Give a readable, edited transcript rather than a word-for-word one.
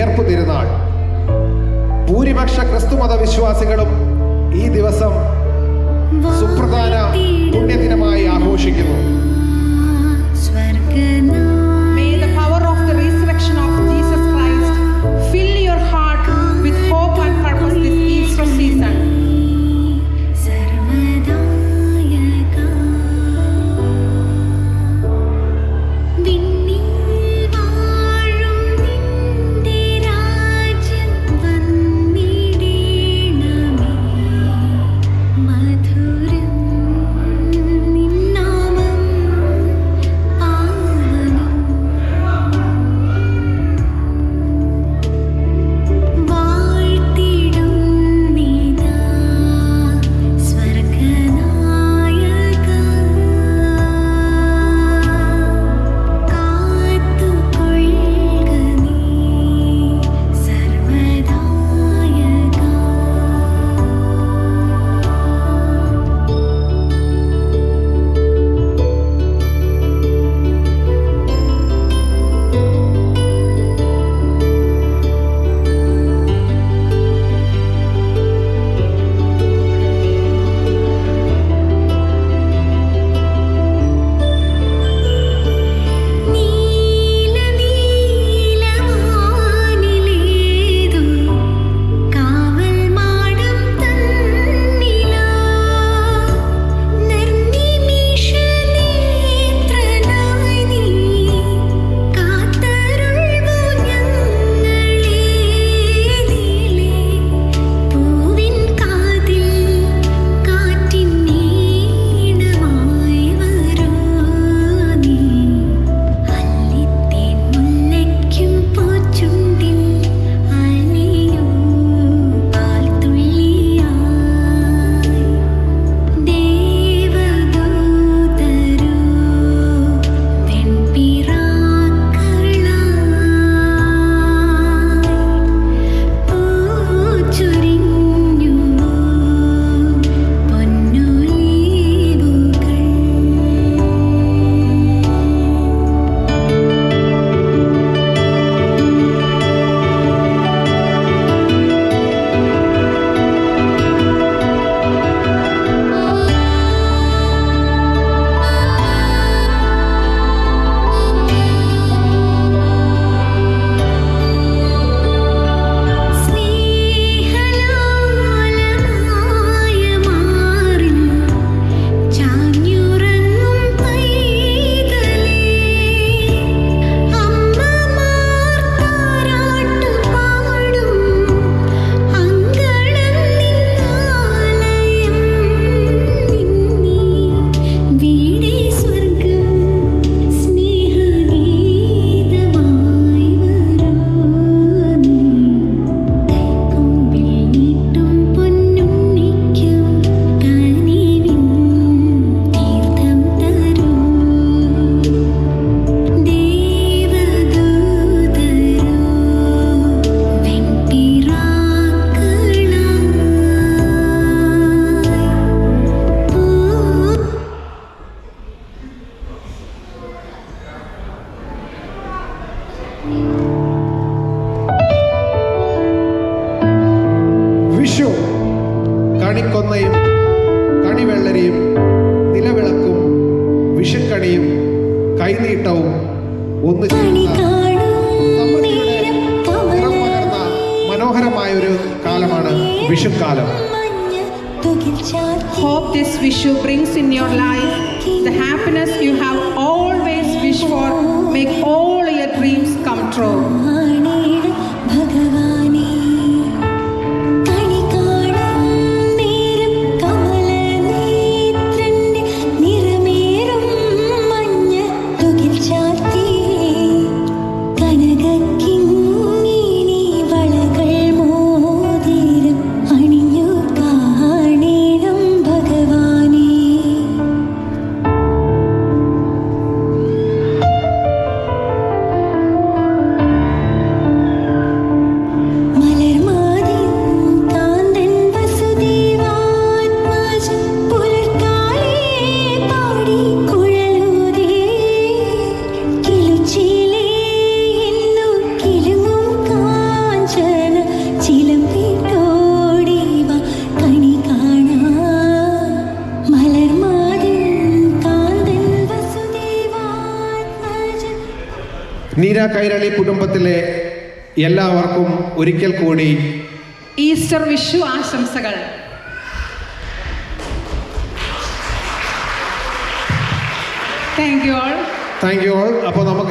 ഉയർപ്പു തിരുനാൾ. ഭൂരിപക്ഷ ക്രിസ്തുമത വിശ്വാസികളും ഈ ദിവസം സുപ്രധാന പുണ്യദിനമായി ആഘോഷിക്കുന്നു. May the power of the resurrection of Jesus Christ fill your heart with hope and purpose this Easter season. Vishu കണിക്കൊന്നയും കണിവെള്ളരിയും നിലവിളക്കും വിഷുക്കണിയും കൈനീട്ടവും ഒന്നു മനോഹരമായൊരു കാലമാണ് വിഷുക്കാലം. Hope this Vishu brings in your life the happiness you have always wished for. Make all your dreams come true. നീര കൈരളി കുടുംബത്തിലെ എല്ലാവർക്കും ഒരിക്കൽ കൂടി Easter Vishu ആശംസകൾ. Thank you all. Thank you all. അപ്പോൾ നമുക്ക്